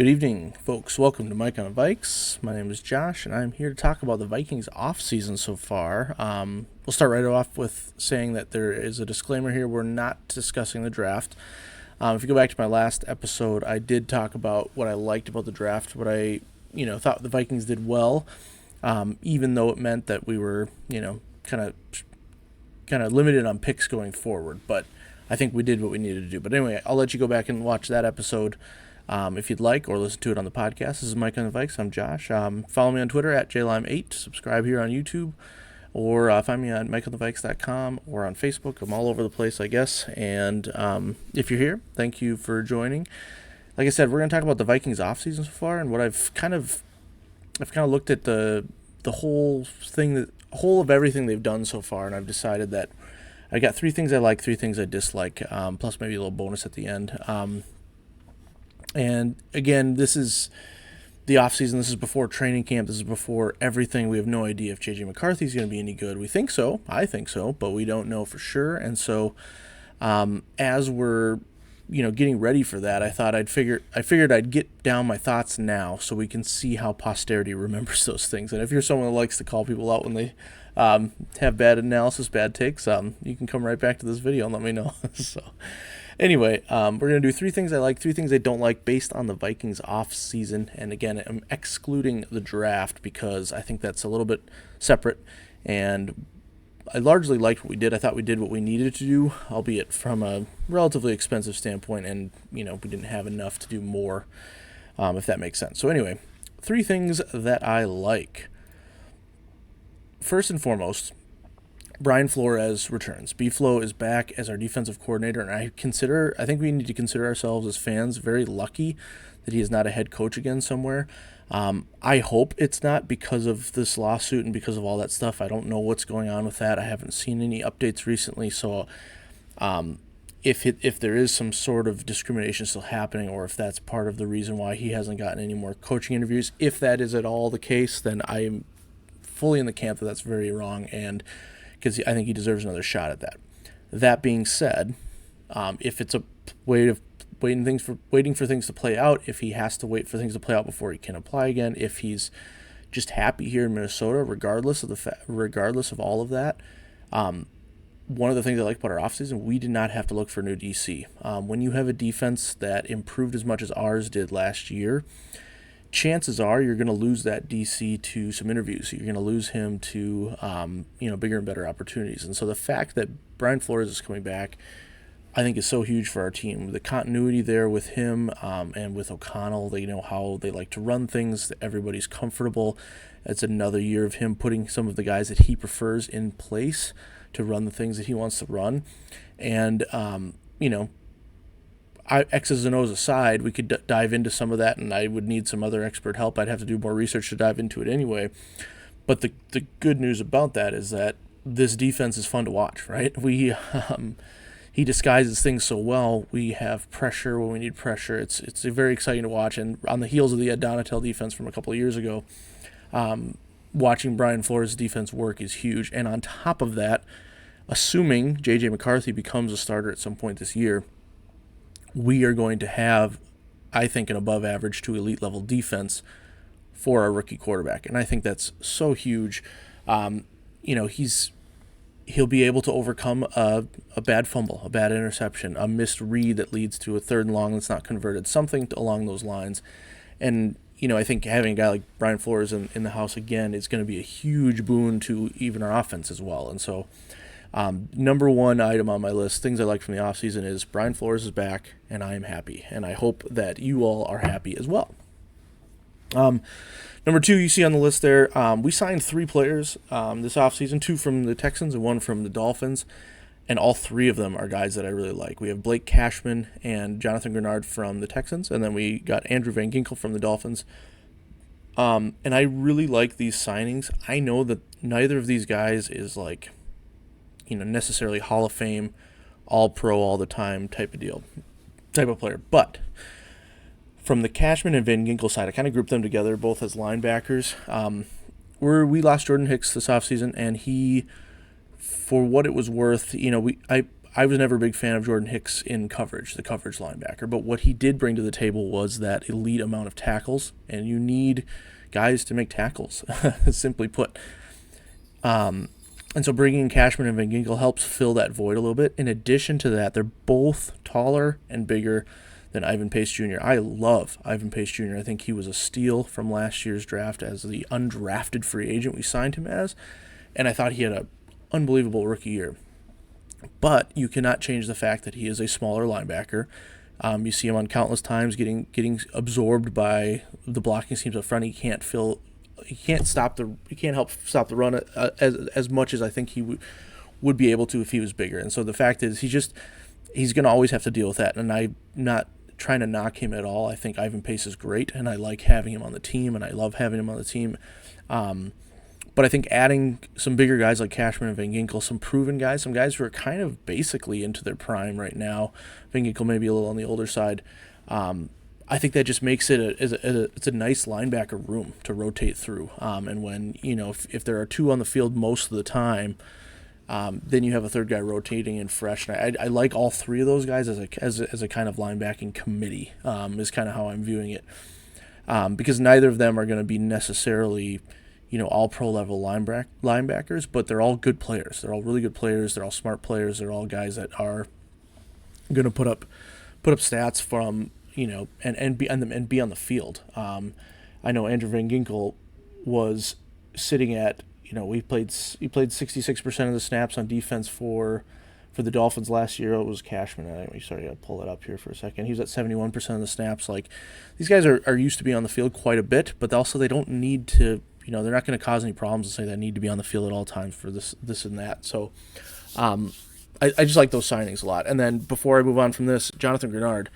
Good evening, folks. Welcome to Mike on the Vikes. My name is Josh, and I'm here to talk about the Vikings offseason so far. We'll start right off with saying that there is a disclaimer here. We're not discussing the draft. If you go back to my last episode, I did talk about what I liked about the draft, what I thought the Vikings did well, even though it meant that we were kind of limited on picks going forward. But I think we did what we needed to do. But anyway, I'll let you go back and watch that episode. If you'd like, or listen to it on the podcast. This is Mike on the Vikes. I'm Josh. Follow me on Twitter at JLime8. Subscribe here on YouTube, or find me on MikeOnTheVikes.com or on Facebook. I'm all over the place, I guess. And if you're here, thank you for joining. Like I said, we're going to talk about the Vikings offseason so far, and what I've kind of looked at the whole thing, the whole of everything they've done so far, and I've decided that I got 3 things I like, 3 things I dislike, plus maybe a little bonus at the end. And again, this is the offseason. This is before training camp. This is before everything. We have no idea if J.J. McCarthy is going to be any good. We think so. I think so, but we don't know for sure. And so, as we're getting ready for that, I figured I'd get down my thoughts now so we can see how posterity remembers those things. And if you're someone that likes to call people out when they have bad analysis, bad takes, you can come right back to this video and let me know. So. Anyway, we're going to do 3 things I like, 3 things I don't like based on the Vikings offseason. And again, I'm excluding the draft because I think that's a little bit separate. And I largely liked what we did. I thought we did what we needed to do, albeit from a relatively expensive standpoint. And, we didn't have enough to do more, if that makes sense. So anyway, 3 things that I like. First and foremost, Brian Flores returns. B-Flo is back as our defensive coordinator, and I think we need to consider ourselves as fans very lucky that he is not a head coach again somewhere. I hope it's not because of this lawsuit and because of all that stuff. I don't know what's going on with that. I haven't seen any updates recently, so if there is some sort of discrimination still happening, or if that's part of the reason why he hasn't gotten any more coaching interviews, if that is at all the case, then I am fully in the camp that that's very wrong, and because I think he deserves another shot at that. That being said, if it's a way of waiting for things to play out, if he has to wait for things to play out before he can apply again, if he's just happy here in Minnesota, regardless of all of that, one of the things I like about our offseason, we did not have to look for a new DC. When you have a defense that improved as much as ours did last year, chances are you're going to lose that DC to some interviews. You're going to lose him to bigger and better opportunities. And so the fact that Brian Flores is coming back, I think, is so huge for our team. The continuity there with him and with O'Connell, they know how they like to run things. Everybody's comfortable. It's another year of him putting some of the guys that he prefers in place to run the things that he wants to run. And X's and O's aside, we could dive into some of that, and I would need some other expert help. I'd have to do more research to dive into it anyway. But the good news about that is that this defense is fun to watch, right? He disguises things so well. We have pressure when we need pressure. It's very exciting to watch. And on the heels of the Ed Donatel defense from a couple of years ago, watching Brian Flores' defense work is huge. And on top of that, assuming J.J. McCarthy becomes a starter at some point this year, we are going to have, I think, an above average to elite level defense for our rookie quarterback. And I think that's so huge. He'll be able to overcome a bad fumble, a bad interception, a missed read that leads to a 3rd and long that's not converted, something along those lines. And, I think having a guy like Brian Flores in the house again is going to be a huge boon to even our offense as well. And so number 1 item on my list, things I like from the offseason, is Brian Flores is back, and I am happy. And I hope that you all are happy as well. Number 2, you see on the list there, we signed 3 players this offseason, 2 from the Texans and 1 from the Dolphins, and all 3 of them are guys that I really like. We have Blake Cashman and Jonathan Grenard from the Texans, and then we got Andrew Van Ginkel from the Dolphins. And I really like these signings. I know that neither of these guys is necessarily Hall of Fame, all-pro all the time type of player. But from the Cashman and Van Ginkel side, I kind of grouped them together, both as linebackers. We lost Jordan Hicks this offseason, and he, for what it was worth, I I was never a big fan of Jordan Hicks in coverage, the coverage linebacker, but what he did bring to the table was that elite amount of tackles, and you need guys to make tackles, simply put. And so bringing in Cashman and Van Ginkel helps fill that void a little bit. In addition to that, they're both taller and bigger than Ivan Pace Jr. I love Ivan Pace Jr. I think he was a steal from last year's draft as the undrafted free agent we signed him as, and I thought he had an unbelievable rookie year. But you cannot change the fact that he is a smaller linebacker. You see him on countless times getting absorbed by the blocking schemes up front. He can't help stop the run as much as I think he would be able to if he was bigger. And so the fact is he's going to always have to deal with that. And I'm not trying to knock him at all. I think Ivan Pace is great, and I like having him on the team, and I love having him on the team. But I think adding some bigger guys like Cashman and Van Ginkel, some proven guys, some guys who are kind of basically into their prime right now, Van Ginkel maybe a little on the older side, I think that just makes it it's a nice linebacker room to rotate through. And when, if there are two on the field most of the time, then you have a third guy rotating and fresh. And I like all three of those guys as a kind of linebacking committee, is kind of how I'm viewing it. Because neither of them are going to be necessarily, all pro level linebackers, but they're all good players. They're all really good players. They're all smart players. They're all guys that are going to put up stats from, and be on the field. I know Andrew Van Ginkel was sitting at, he played 66% of the snaps on defense for the Dolphins last year. It was Cashman. Sorry, I'll pull it up here for a second. He was at 71% of the snaps. Like, these guys are used to be on the field quite a bit, but also they don't need to, they're not going to cause any problems and say they need to be on the field at all times for this and that. So I just like those signings a lot. And then before I move on from this, Jonathan Grenard,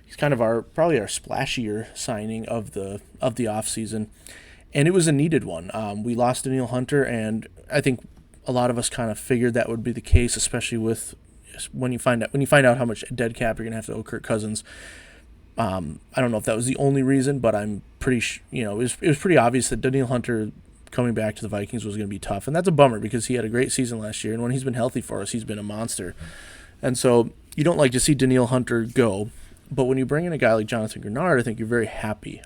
he's kind of probably our splashier signing of the offseason, and it was a needed one. We lost Danielle Hunter, and I think a lot of us kind of figured that would be the case, especially when you find out how much dead cap you're gonna have to owe Kirk Cousins. I don't know if that was the only reason, but I'm pretty it was pretty obvious that Danielle Hunter coming back to the Vikings was going to be tough, and that's a bummer because he had a great season last year, and when he's been healthy for us, he's been a monster. And so you don't like to see Danielle Hunter go, but when you bring in a guy like Jonathan Grenard, I think you're very happy.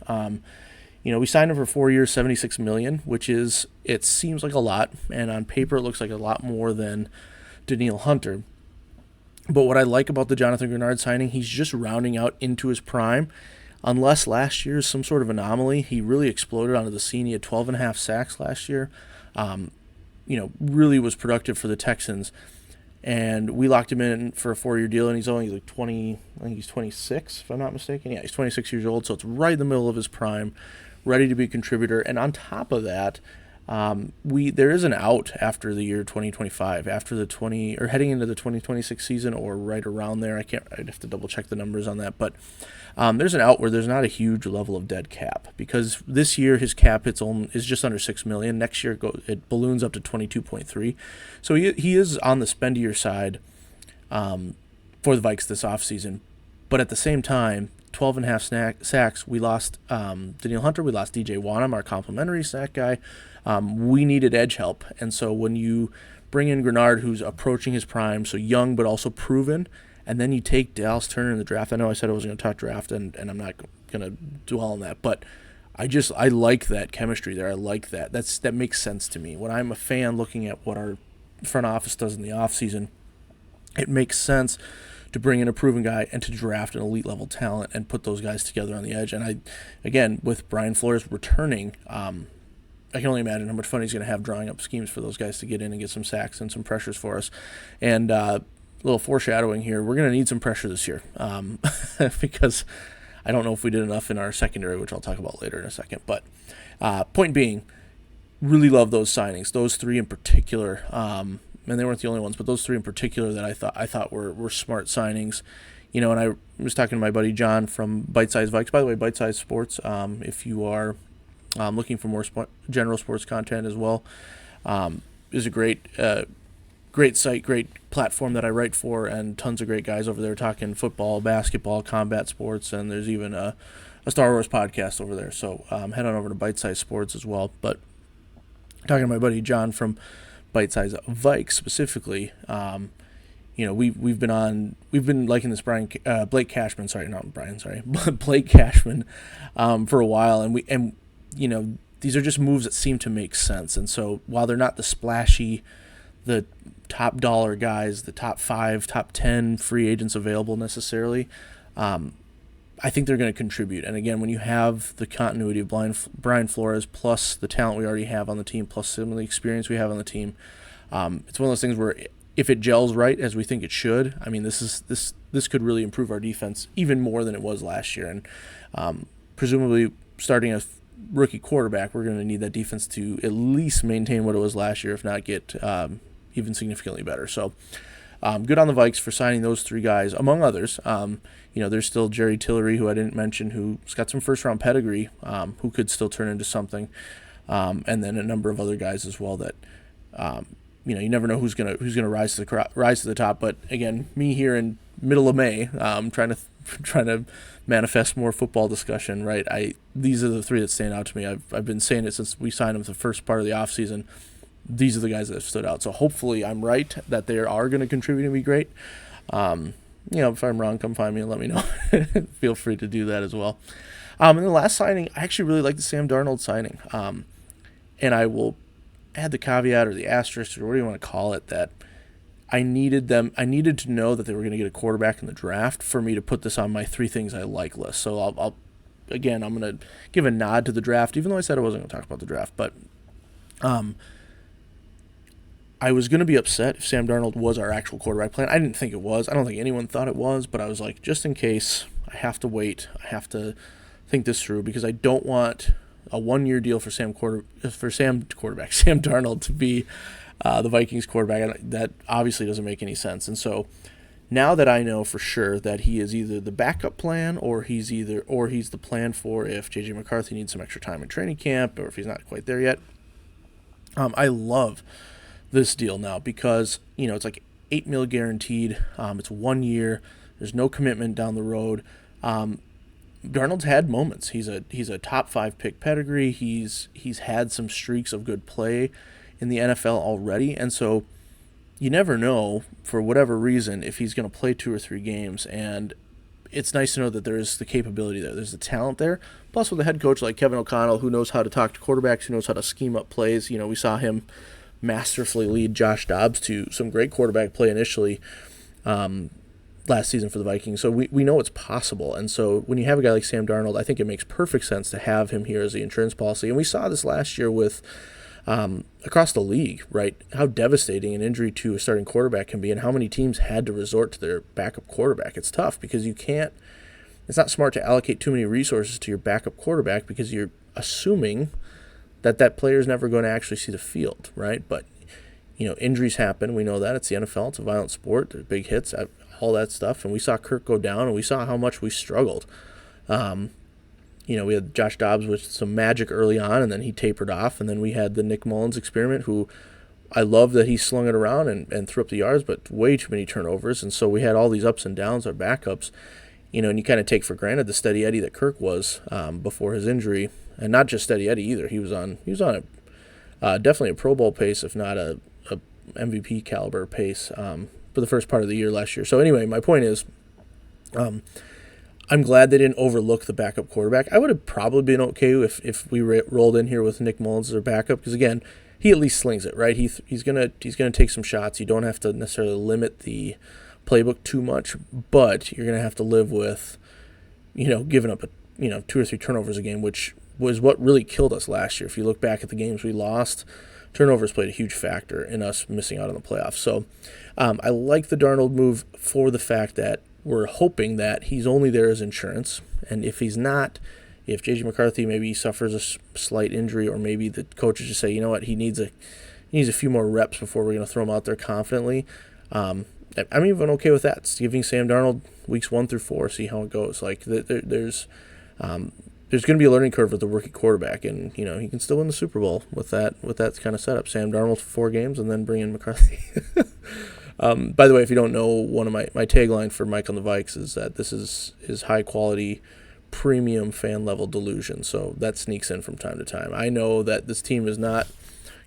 We signed him for 4 years, $76 million, it seems like a lot, and on paper it looks like a lot more than Danielle Hunter. But what I like about the Jonathan Grenard signing, he's just rounding out into his prime. Unless last year is some sort of anomaly, he really exploded onto the scene. He had 12.5 sacks last year. Really was productive for the Texans. And we locked him in for a 4-year deal, and he's only like 20, I think he's 26, if I'm not mistaken. Yeah, he's 26 years old, so it's right in the middle of his prime, ready to be a contributor. And on top of that, there is an out after the year 2025, heading into the 2026 season, or right around there. I'd have to double check the numbers on that, but there's an out where there's not a huge level of dead cap, because this year his cap is just under $6 million. Next year it balloons up to 22.3. So he is on the spendier side for the Vikes this offseason, but at the same time, 12.5 sacks. We lost Danielle Hunter. We lost DJ Wanham, our complimentary sack guy. We needed edge help. And so when you bring in Grenard, who's approaching his prime, so young but also proven, and then you take Dallas Turner in the draft. I know I said I was going to talk draft, and I'm not going to dwell on that, but I like that chemistry there. I like that. That makes sense to me. When I'm a fan looking at what our front office does in the offseason, it makes sense to bring in a proven guy and to draft an elite level talent and put those guys together on the edge. And again, with Brian Flores returning, I can only imagine how much fun he's going to have drawing up schemes for those guys to get in and get some sacks and some pressures for us. And a little foreshadowing here, we're going to need some pressure this year because I don't know if we did enough in our secondary, which I'll talk about later in a second. But point being, really love those signings, those three in particular. And they weren't the only ones, but those three in particular that I thought were smart signings. And I was talking to my buddy John from Bite Size Vikes. By the way, Bite Size Sports, if you are looking for more general sports content as well, is a great site, great platform that I write for, and tons of great guys over there talking football, basketball, combat sports, and there's even a Star Wars podcast over there. So head on over to Bite Size Sports as well. But talking to my buddy John from Bite Size Vikes specifically, we've been liking this Blake Cashman, Blake Cashman, for a while, and these are just moves that seem to make sense. And so while they're not the splashy, the top dollar guys, the top 5, top 10 free agents available necessarily, I think they're going to contribute. And again, when you have the continuity of Brian Flores plus the talent we already have on the team, plus some of the experience we have on the team, it's one of those things where if it gels right as we think it should, I mean, this could really improve our defense even more than it was last year. And presumably starting a rookie quarterback, we're going to need that defense to at least maintain what it was last year, if not get even significantly better. So good on the Vikes for signing those 3 guys, among others. There's still Jerry Tillery, who I didn't mention, who's got some first-round pedigree, who could still turn into something, and then a number of other guys as well that, you never know who's gonna rise to the top. But again, me here in middle of May, trying to manifest more football discussion. Right, these are the 3 that stand out to me. I've been saying it since we signed them the first part of the offseason. These are the guys that have stood out. So hopefully I'm right that they are going to contribute and be great. If I'm wrong, come find me and let me know. Feel free to do that as well. And the last signing, I actually really like the Sam Darnold signing. And I will add the caveat or the asterisk or whatever you want to call it, that I needed to know that they were going to get a quarterback in the draft for me to put this on my 3 things I like list. So I'm going to give a nod to the draft, even though I said I wasn't going to talk about the draft. But I was going to be upset if Sam Darnold was our actual quarterback plan. I didn't think it was. I don't think anyone thought it was, but I was like, just in case, I have to wait. I have to think this through, because I don't want a 1-year deal for Sam Darnold to be the Vikings quarterback. That obviously doesn't make any sense. And so now that I know for sure that he is either the backup plan or he's the plan for if J.J. McCarthy needs some extra time in training camp or if he's not quite there yet, I love this deal now, because it's like $8 million guaranteed. It's 1 year. There's no commitment down the road. Darnold's had moments. He's a top 5 pick pedigree. He's had some streaks of good play in the NFL already, and so you never know, for whatever reason, if he's going to play 2 or 3 games. And it's nice to know that there is the capability there. There's the talent there. Plus, with a head coach like Kevin O'Connell, who knows how to talk to quarterbacks, who knows how to scheme up plays. We saw him masterfully lead Josh Dobbs to some great quarterback play initially last season for the Vikings. So we know it's possible. And so when you have a guy like Sam Darnold, I think it makes perfect sense to have him here as the insurance policy. And we saw this last year with across the league, right? How devastating an injury to a starting quarterback can be, and how many teams had to resort to their backup quarterback. It's tough because it's not smart to allocate too many resources to your backup quarterback, because you're assuming that player is never going to actually see the field, right? But, injuries happen. We know that. It's the NFL. It's a violent sport. There's big hits, all that stuff. And we saw Kirk go down, and we saw how much we struggled. We had Josh Dobbs with some magic early on, and then he tapered off. And then we had the Nick Mullins experiment, who I love that he slung it around and threw up the yards, but way too many turnovers. And so we had all these ups and downs, our backups, and you kind of take for granted the steady Eddie that Kirk was before his injury. And not just steady Eddie either. He was on definitely a Pro Bowl pace, if not a MVP caliber pace for the first part of the year last year. So anyway, my point is, I'm glad they didn't overlook the backup quarterback. I would have probably been okay if we rolled in here with Nick Mullins as our backup, because again, he at least slings it, right? He's gonna take some shots. You don't have to necessarily limit the playbook too much, but you're gonna have to live with, giving up 2 or 3 turnovers a game, which was what really killed us last year. If you look back at the games we lost, turnovers played a huge factor in us missing out on the playoffs. So I like the Darnold move for the fact that we're hoping that he's only there as insurance. And if he's not, if J.J. McCarthy maybe suffers a slight injury, or maybe the coaches just say, he needs a few more reps before we're going to throw him out there confidently, I'm even okay with that. It's giving Sam Darnold weeks 1 through 4, see how it goes. Like there's going to be a learning curve with the rookie quarterback, and he can still win the Super Bowl with that kind of setup. Sam Darnold for 4 games and then bring in McCarthy. By the way, if you don't know, one of my tagline for Mike on the Vikes is that this is high quality, premium fan level delusion. So that sneaks in from time to time. I know that this team is not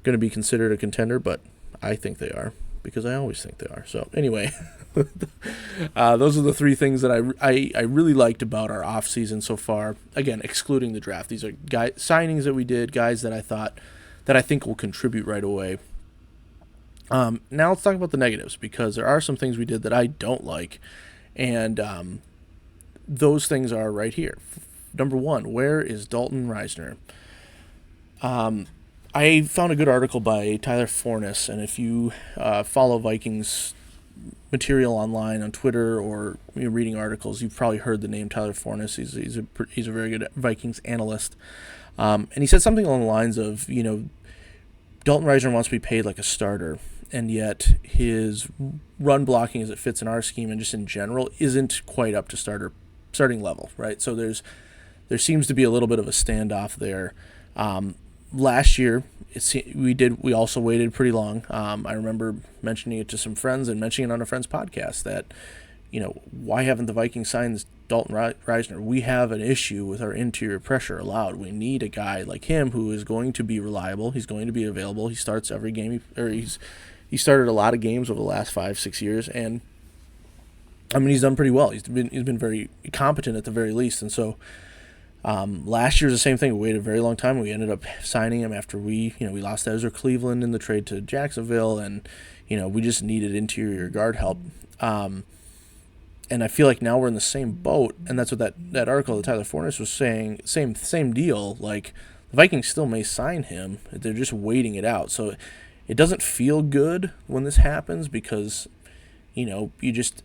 going to be considered a contender, but I think they are. because I always think they are. So anyway, those are the three things that I really liked about our offseason so far. Again, excluding the draft. These are signings that we did, guys that I think will contribute right away. Now let's talk about the negatives, because there are some things we did that I don't like, and those things are right here. Number one, where is Dalton Risner? I found a good article by Tyler Forness, and if you follow Vikings material online on Twitter or you're reading articles, you've probably heard the name Tyler Forness. He's a very good Vikings analyst, and he said something along the lines of, Dalton Risner wants to be paid like a starter, and yet his run blocking as it fits in our scheme and just in general isn't quite up to starting level, right? So there seems to be a little bit of a standoff there. Last year, we also waited pretty long. I remember mentioning it to some friends and mentioning it on a friend's podcast that, why haven't the Vikings signed Dalton Risner? We have an issue with our interior pressure allowed. We need a guy like him who is going to be reliable. He's going to be available. He starts every game, he started a lot of games over the last 5-6 years, and he's done pretty well. He's been very competent at the very least, and so. Last year was the same thing. We waited a very long time. We ended up signing him after we lost Ezra Cleveland in the trade to Jacksonville, and we just needed interior guard help. And I feel like now we're in the same boat, and that's what that article that Tyler Forness was saying. Same deal. Like, the Vikings still may sign him. They're just waiting it out. So it doesn't feel good when this happens because you just,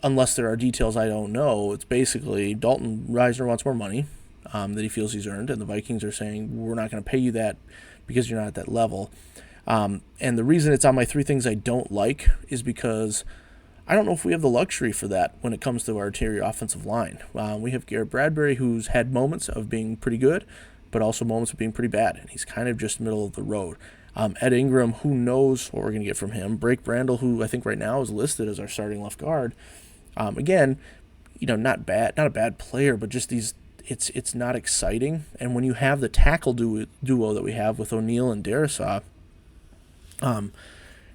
unless there are details I don't know, it's basically Dalton Risner wants more money. That he feels he's earned, and the Vikings are saying, we're not going to pay you that because you're not at that level. And the reason it's on my three things I don't like is because I don't know if we have the luxury for that when it comes to our interior offensive line. We have Garrett Bradbury, who's had moments of being pretty good, but also moments of being pretty bad, and he's kind of just middle of the road. Ed Ingram, who knows what we're going to get from him. Blake Brandel, who I think right now is listed as our starting left guard. Again, not a bad player, but just these. It's not exciting, and when you have the tackle duo that we have with O'Neal and Darisaw,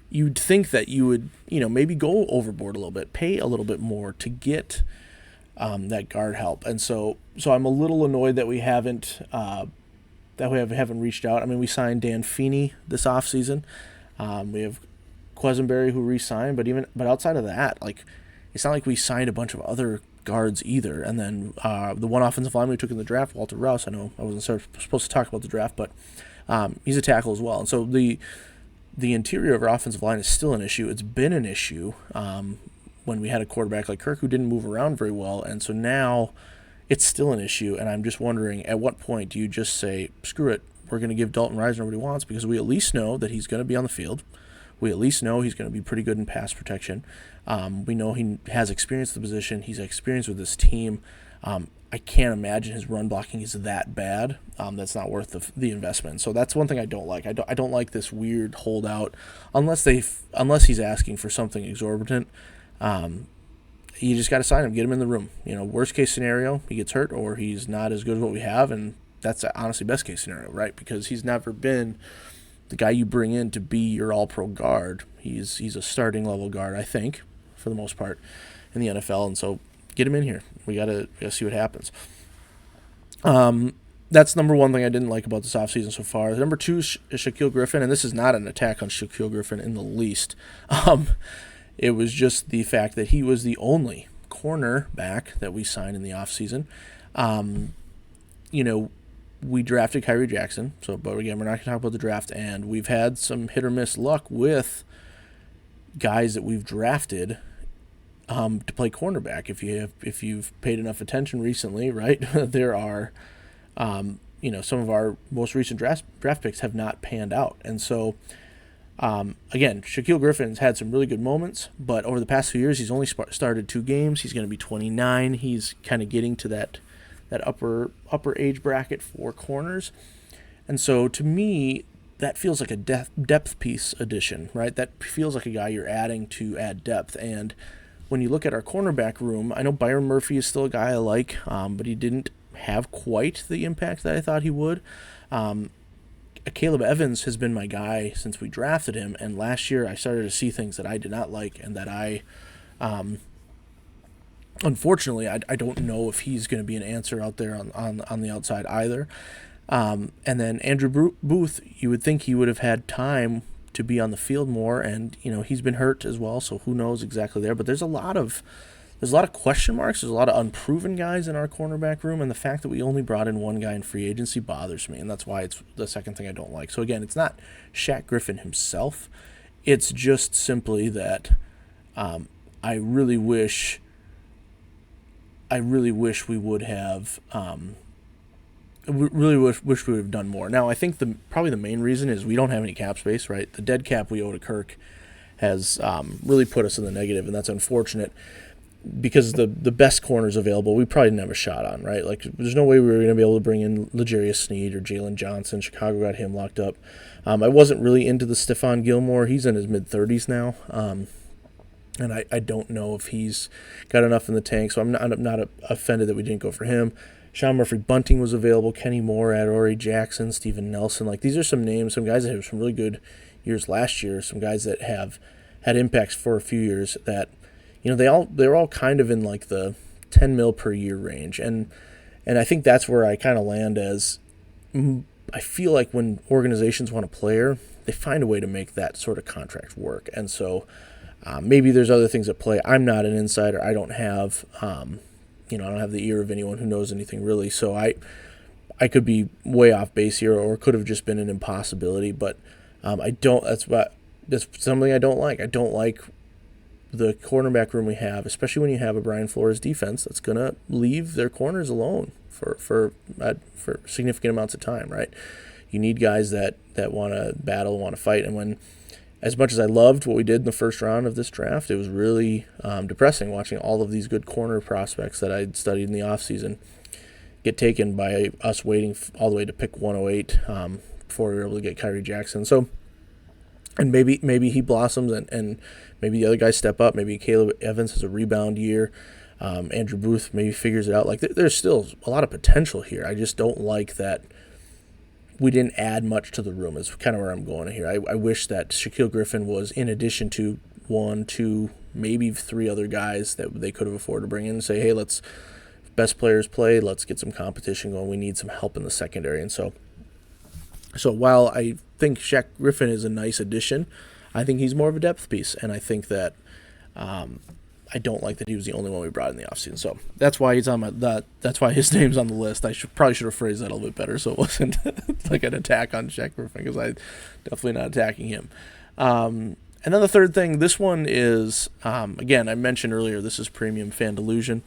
you'd think that you would maybe go overboard a little bit, pay a little bit more to get that guard help, and so I'm a little annoyed that we haven't reached out. We signed Dan Feeney this offseason. We have Quesenberry who re-signed, but outside of that, it's not like we signed a bunch of other guards either. And then the one offensive lineman we took in the draft, Walter Rouse, I know I wasn't supposed to talk about the draft, but he's a tackle as well. And so the interior of our offensive line is still an issue. It's been an issue when we had a quarterback like Kirk who didn't move around very well, and so now it's still an issue. And I'm just wondering, at what point do you just say, screw it, we're going to give Dalton Risner what he wants, because we at least know that he's going to be on the field. We at least know he's going to be pretty good in pass protection. We know he has experience in the position. He's experienced with this team. I can't imagine his run blocking is that bad. That's not worth the investment. So that's one thing I don't like. I don't like this weird holdout, unless he's asking for something exorbitant. You just got to sign him, get him in the room. Worst case scenario, he gets hurt or he's not as good as what we have, and that's honestly best case scenario, right? Because he's never been the guy you bring in to be your all-pro guard. He's a starting level guard, I think, for the most part in the NFL, and so get him in here. We gotta see what happens. That's number one thing I didn't like about this offseason so far. Number two is Shaquille Griffin, and this is not an attack on Shaquille Griffin in the least. It was just the fact that he was the only cornerback that we signed in the offseason. We drafted Kyrie Jackson, but again, we're not going to talk about the draft, and we've had some hit or miss luck with guys that we've drafted to play cornerback. If you've paid enough attention recently, right, there are some of our most recent draft picks have not panned out, and so again, Shaquille Griffin's had some really good moments, but over the past few years, he's only started 2 games. He's going to be 29. He's kind of getting to that upper age bracket for corners. And so to me, that feels like a depth piece addition, right? That feels like a guy you're adding to add depth. And when you look at our cornerback room, I know Byron Murphy is still a guy I like, but he didn't have quite the impact that I thought he would. Caleb Evans has been my guy since we drafted him, and last year I started to see things that I did not like, and that unfortunately, I don't know if he's going to be an answer out there on the outside either. And then Andrew Booth, you would think he would have had time to be on the field more, and he's been hurt as well, so who knows exactly there. But there's a lot of question marks. There's a lot of unproven guys in our cornerback room, and the fact that we only brought in one guy in free agency bothers me, and that's why it's the second thing I don't like. So again, it's not Shaq Griffin himself. It's just simply that I really wish we would have. Really wish we would have done more. Now, I think probably the main reason is we don't have any cap space, right? The dead cap we owe to Kirk has really put us in the negative, and that's unfortunate because the best corners available we probably didn't have a shot on, right? Like, there's no way we were going to be able to bring in L'Jarius Sneed or Jalen Johnson. Chicago got him locked up. I wasn't really into the Stephon Gilmore. He's in his mid-30s now, and I don't know if he's got enough in the tank, so I'm not offended that we didn't go for him. Sean Murphy-Bunting was available, Kenny Moore, Adoree Jackson, Steven Nelson. Like, these are some names, some guys that had some really good years last year, some guys that have had impacts for a few years that, they're all kind of in like the $10 million per year range. And I think that's where I kind of land as I feel like when organizations want a player, they find a way to make that sort of contract work. And so maybe there's other things at play. I'm not an insider. I don't have I don't have the ear of anyone who knows anything really, so I could be way off base here, or could have just been an impossibility. But I don't. That's something I don't like. I don't like the cornerback room we have, especially when you have a Brian Flores defense that's gonna leave their corners alone for significant amounts of time. Right? You need guys that want to battle, want to fight, and when. As much as I loved what we did in the first round of this draft, it was really depressing watching all of these good corner prospects that I'd studied in the offseason get taken by us waiting all the way to pick 108 before we were able to get Kyrie Jackson. So, and maybe he blossoms and maybe the other guys step up. Maybe Caleb Evans has a rebound year. Andrew Booth maybe figures it out. Like, there's still a lot of potential here. I just don't like that we didn't add much to the room is kind of where I'm going here. I wish that Shaquille Griffin was in addition to 1, 2, maybe 3 other guys that they could have afforded to bring in and say, hey, best players play, let's get some competition going. We need some help in the secondary. And so while I think Shaq Griffin is a nice addition, I think he's more of a depth piece. And I think that I don't like that he was the only one we brought in the offseason. So that's why he's on that's why his name's on the list. I probably should have phrased that a little bit better so it wasn't like an attack on Shaq Griffin, because I'm definitely not attacking him. And then the third thing, this one is, again, I mentioned earlier, this is premium fan delusion.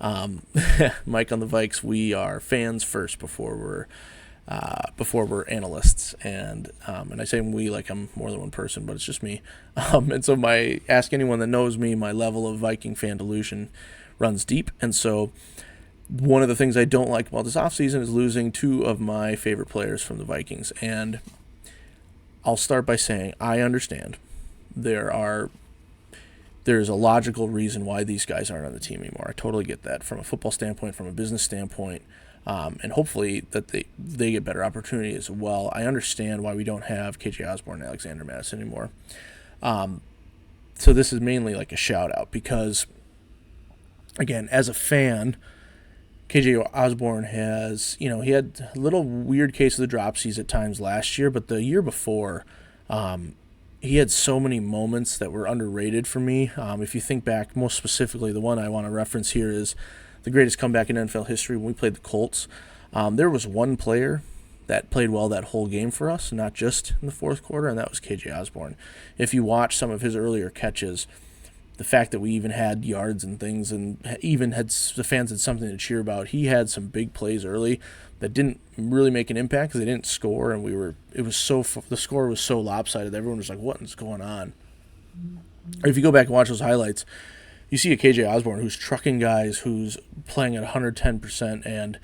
Mike on the Vikes, we are fans first before we're analysts, and I say we like I'm more than one person, but it's just me. And so ask anyone that knows me, my level of Viking fan delusion runs deep. And so one of the things I don't like about this offseason is losing 2 of my favorite players from the Vikings. And I'll start by saying I understand there's a logical reason why these guys aren't on the team anymore. I totally get that from a football standpoint, from a business standpoint. And hopefully that they get better opportunity as well. I understand why we don't have KJ Osborne and Alexander Madison anymore. So this is mainly like a shout out because, again, as a fan, KJ Osborne has, he had a little weird case of the dropsies at times last year, but the year before, he had so many moments that were underrated for me. If you think back, most specifically, the one I want to reference here is the greatest comeback in NFL history when we played the Colts. There was one player that played well that whole game for us, not just in the fourth quarter, and that was KJ Osborne. If you watch some of his earlier catches, the fact that we even had yards and things and even had the fans had something to cheer about, he had some big plays early that didn't really make an impact because they didn't score, and the score was so lopsided that everyone was like, what is going on? If you go back and watch those highlights, you see a KJ Osborne who's trucking guys, who's playing at 110% and,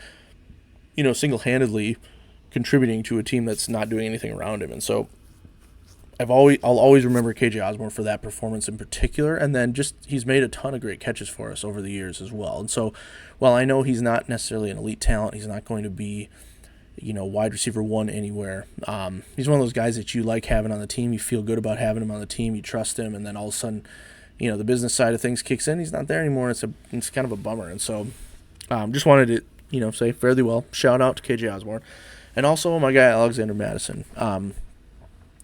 single-handedly contributing to a team that's not doing anything around him. And so I'll always remember KJ Osborne for that performance in particular, and then just he's made a ton of great catches for us over the years as well. And so while I know he's not necessarily an elite talent, he's not going to be, wide receiver one anywhere. He's one of those guys that you like having on the team. You feel good about having him on the team. You trust him, and then all of a sudden, the business side of things kicks in. He's not there anymore. It's kind of a bummer. And so, just wanted to say fairly well. Shout out to KJ Osborne, and also my guy Alexander Madison.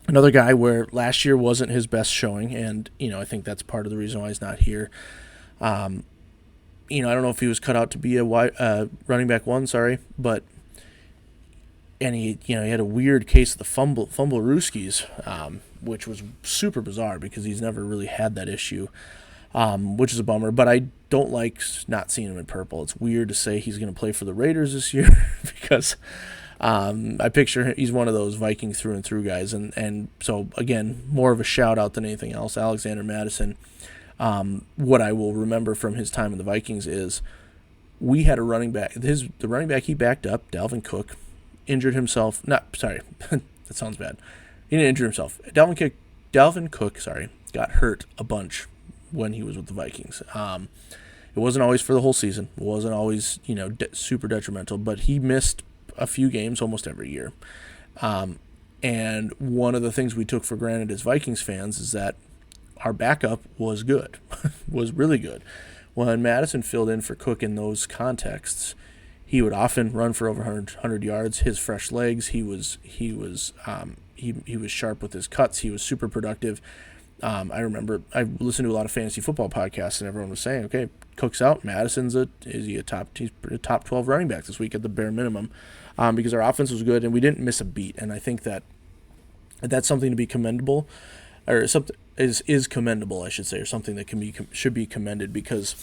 Another guy where last year wasn't his best showing, and I think that's part of the reason why he's not here. I don't know if he was cut out to be a running back one, but he had a weird case of the fumblerooskies, which was super bizarre because he's never really had that issue, which is a bummer. But I don't like not seeing him in purple. It's weird to say he's going to play for the Raiders this year because I picture he's one of those Vikings through and through guys, and so again, more of a shout out than anything else. Alexander Madison. What I will remember from his time in the Vikings is we had a running back. The running back he backed up, Dalvin Cook, injured himself. That sounds bad. He didn't injure himself. Dalvin Cook, got hurt a bunch when he was with the Vikings. It wasn't always for the whole season. It wasn't always super detrimental, but he missed a few games almost every year. And one of the things we took for granted as Vikings fans is that our backup was good, was really good. When Madison filled in for Cook in those contexts, he would often run for over 100 yards. His fresh legs, he was sharp with his cuts. He was super productive. I remember I listened to a lot of fantasy football podcasts, and everyone was saying, "Okay, Cook's out. Madison's he's a top 12 running back this week at the bare minimum," because our offense was good and we didn't miss a beat. And I think that's something to be commendable, or something is commendable, I should say, or something that should be commended, because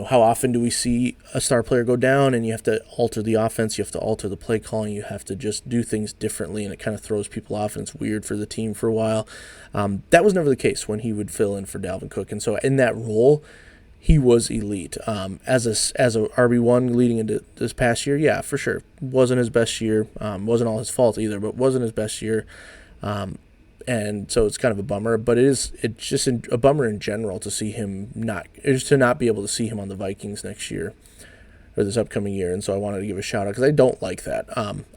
how often do we see a star player go down and you have to alter the offense, you have to alter the play calling, you have to just do things differently, and it kind of throws people off, and it's weird for the team for a while. That was never the case when he would fill in for Dalvin Cook, and so in that role, he was elite. As a RB1 leading into this past year, yeah, for sure. Wasn't his best year. Wasn't all his fault either, but wasn't his best year. And so it's kind of a bummer, but it's just a bummer in general to see him not be able to see him on the Vikings next year or this upcoming year. And so I wanted to give a shout out because I don't like that.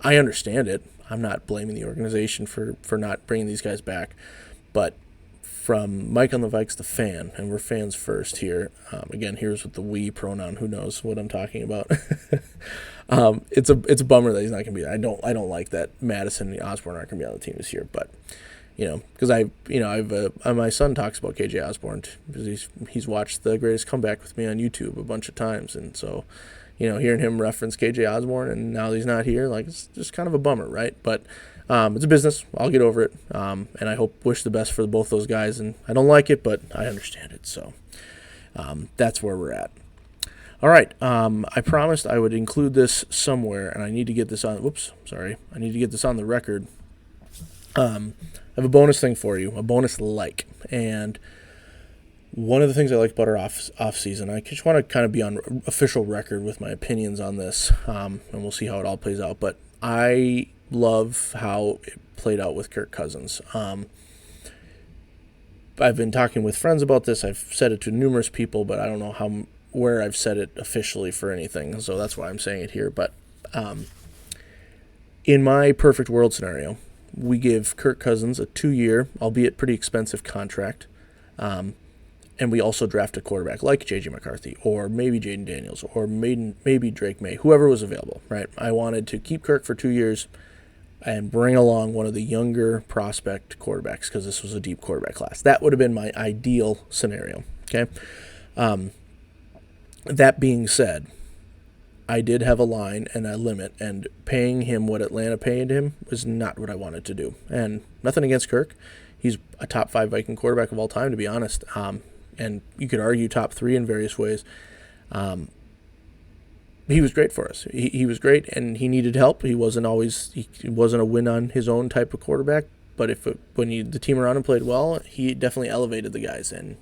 I understand it. I'm not blaming the organization for not bringing these guys back, but from Mike on the Vikes, the fan, and we're fans first here. Again, here's with the we pronoun. Who knows what I'm talking about? It's a bummer that he's not going to be there. I don't like that Madison and Osborne aren't going to be on the team this year, but because my son talks about KJ Osborne because he's watched The Greatest Comeback with me on YouTube a bunch of times, and so hearing him reference KJ Osborne and now that he's not here, it's just kind of a bummer, right? But it's a business. I'll get over it, and I wish the best for both those guys. And I don't like it, but I understand it. So that's where we're at. All right. I promised I would include this somewhere, and I need to get this on. I need to get this on the record. I have a bonus thing for you, a bonus like. And one of the things I like about our off season, I just want to kind of be on official record with my opinions on this, and we'll see how it all plays out. But I love how it played out with Kirk Cousins. I've been talking with friends about this. I've said it to numerous people, but I don't know where I've said it officially for anything, so that's why I'm saying it here. But in my perfect world scenario, we give Kirk Cousins a 2-year, albeit pretty expensive contract, and we also draft a quarterback like J.J. McCarthy or maybe Jaden Daniels or maybe Drake May, whoever was available, right? I wanted to keep Kirk for 2 years and bring along one of the younger prospect quarterbacks because this was a deep quarterback class. That would have been my ideal scenario, okay? That being said, I did have a line and a limit, and paying him what Atlanta paid him was not what I wanted to do. And nothing against Kirk. He's a top 5 Viking quarterback of all time, to be honest. And you could argue top 3 in various ways. He was great for us. He was great, and he needed help. He wasn't a win on his own type of quarterback. But when the team around him played well, he definitely elevated the guys and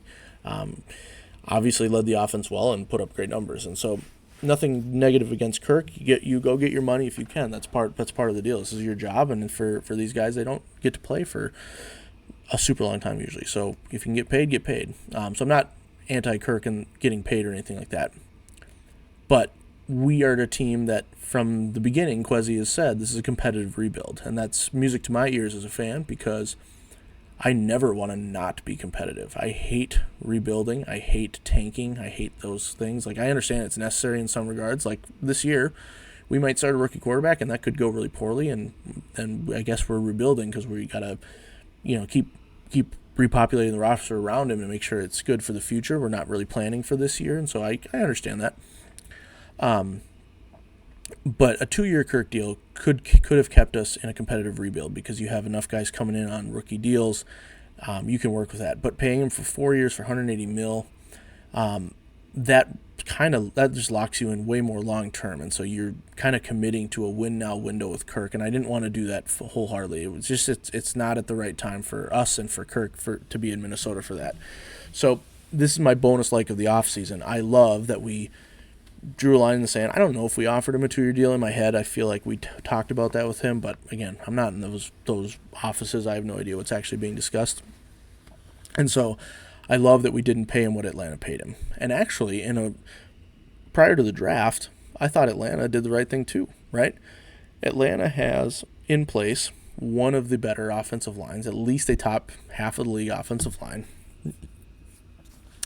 obviously led the offense well and put up great numbers. And so nothing negative against Kirk. You go get your money if you can. That's part of the deal. This is your job, and for these guys, they don't get to play for a super long time usually. So if you can get paid, get paid. So I'm not anti-Kirk and getting paid or anything like that. But we are the team that from the beginning, Kwesi has said, this is a competitive rebuild. And that's music to my ears as a fan because I never want to not be competitive. I hate rebuilding. I hate tanking. I hate those things. Like, I understand it's necessary in some regards. Like, this year, we might start a rookie quarterback, and that could go really poorly, and I guess we're rebuilding because we got to, keep repopulating the roster around him and make sure it's good for the future. We're not really planning for this year, and so I understand that. But a 2-year Kirk deal could have kept us in a competitive rebuild because you have enough guys coming in on rookie deals. You can work with that. But paying him for 4 years for $180 million, that just locks you in way more long term, and so you're kind of committing to a win now window with Kirk. And I didn't want to do that wholeheartedly. It was just it's not at the right time for us and for Kirk to be in Minnesota for that. So this is my bonus like of the offseason. I love that we drew a line in the sand. I don't know if we offered him a 2-year deal. In my head, I feel like we talked about that with him, but again, I'm not in those offices. I have no idea what's actually being discussed. And so I love that we didn't pay him what Atlanta paid him. And actually, prior to the draft, I thought Atlanta did the right thing too, right? Atlanta has in place one of the better offensive lines, at least a top half of the league offensive line.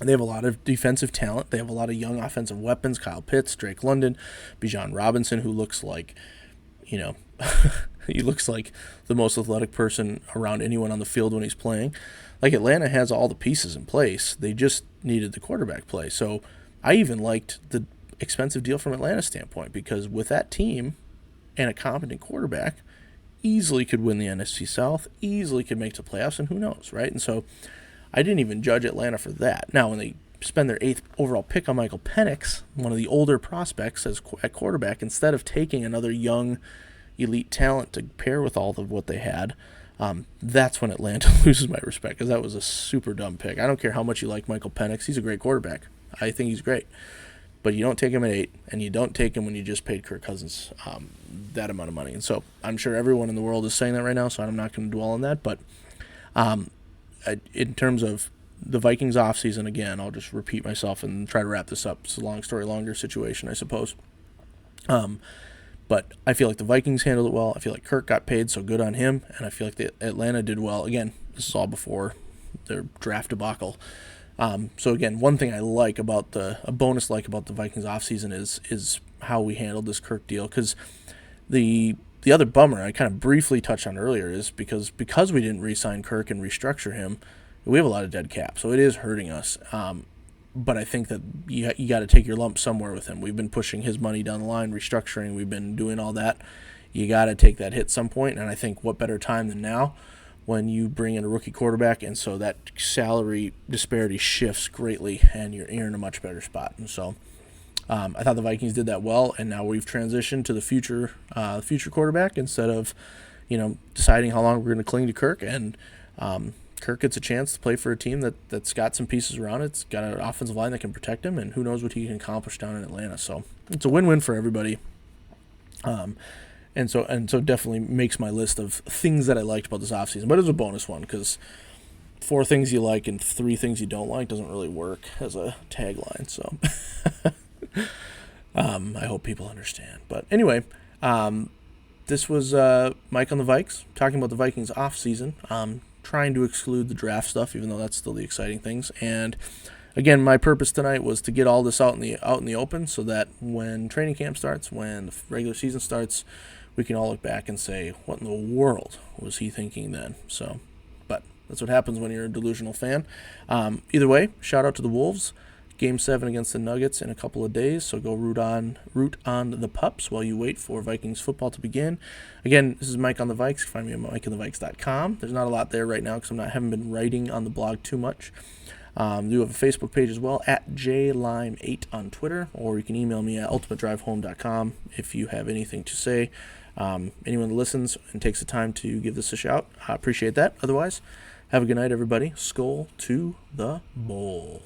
They have a lot of defensive talent. They have a lot of young offensive weapons. Kyle Pitts, Drake London, Bijan Robinson, who looks like, he looks like the most athletic person around anyone on the field when he's playing. Like, Atlanta has all the pieces in place. They just needed the quarterback play. So I even liked the expensive deal from Atlanta's standpoint because with that team and a competent quarterback, easily could win the NFC South, easily could make the playoffs, and who knows, right? And so I didn't even judge Atlanta for that. Now, when they spend their 8th overall pick on Michael Penix, one of the older prospects at quarterback, instead of taking another young elite talent to pair with all of what they had, that's when Atlanta loses my respect because that was a super dumb pick. I don't care how much you like Michael Penix. He's a great quarterback. I think he's great. But you don't take him at 8, and you don't take him when you just paid Kirk Cousins that amount of money. And so I'm sure everyone in the world is saying that right now, so I'm not going to dwell on that. But in terms of the Vikings offseason, again, I'll just repeat myself and try to wrap this up. It's a long story longer situation, I suppose. But I feel like the Vikings handled it well. I feel like Kirk got paid, so good on him. And I feel like Atlanta did well. Again, this is all before their draft debacle. So again, one thing I like about a bonus like about the Vikings offseason is how we handled this Kirk deal. Because the other bummer I kind of briefly touched on earlier is because we didn't re-sign Kirk and restructure him, we have a lot of dead cap. So it is hurting us. But I think that you got to take your lump somewhere with him. We've been pushing his money down the line, restructuring. We've been doing all that. You got to take that hit some point, and I think what better time than now when you bring in a rookie quarterback, and so that salary disparity shifts greatly, and you're in a much better spot. And so I thought the Vikings did that well, and now we've transitioned to the future quarterback instead of deciding how long we're going to cling to Kirk. And Kirk gets a chance to play for a team that's got some pieces around it. It's got an offensive line that can protect him, and who knows what he can accomplish down in Atlanta. So it's a win-win for everybody. And so definitely makes my list of things that I liked about this offseason. But it's a bonus one because 4 things you like and 3 things you don't like doesn't really work as a tagline. So I hope people understand. But anyway, this was Mike on the Vikes, talking about the Vikings offseason. Trying to exclude the draft stuff, even though that's still the exciting things. And again, my purpose tonight was to get all this out in the open, so that when training camp starts, when the regular season starts, we can all look back and say, "What in the world was he thinking then?" So, but that's what happens when you're a delusional fan. Either way, shout out to the Wolves. Game 7 against the Nuggets in a couple of days, so go root on the Pups while you wait for Vikings football to begin. Again, this is Mike on the Vikes. You can find me at mikeonthevikes.com. There's not a lot there right now because I haven't been writing on the blog too much. I do have a Facebook page as well, at jlime8 on Twitter, or you can email me at ultimatedrivehome.com if you have anything to say. Anyone that listens and takes the time to give this a shout, I appreciate that. Otherwise, have a good night, everybody. Skol to the bowl.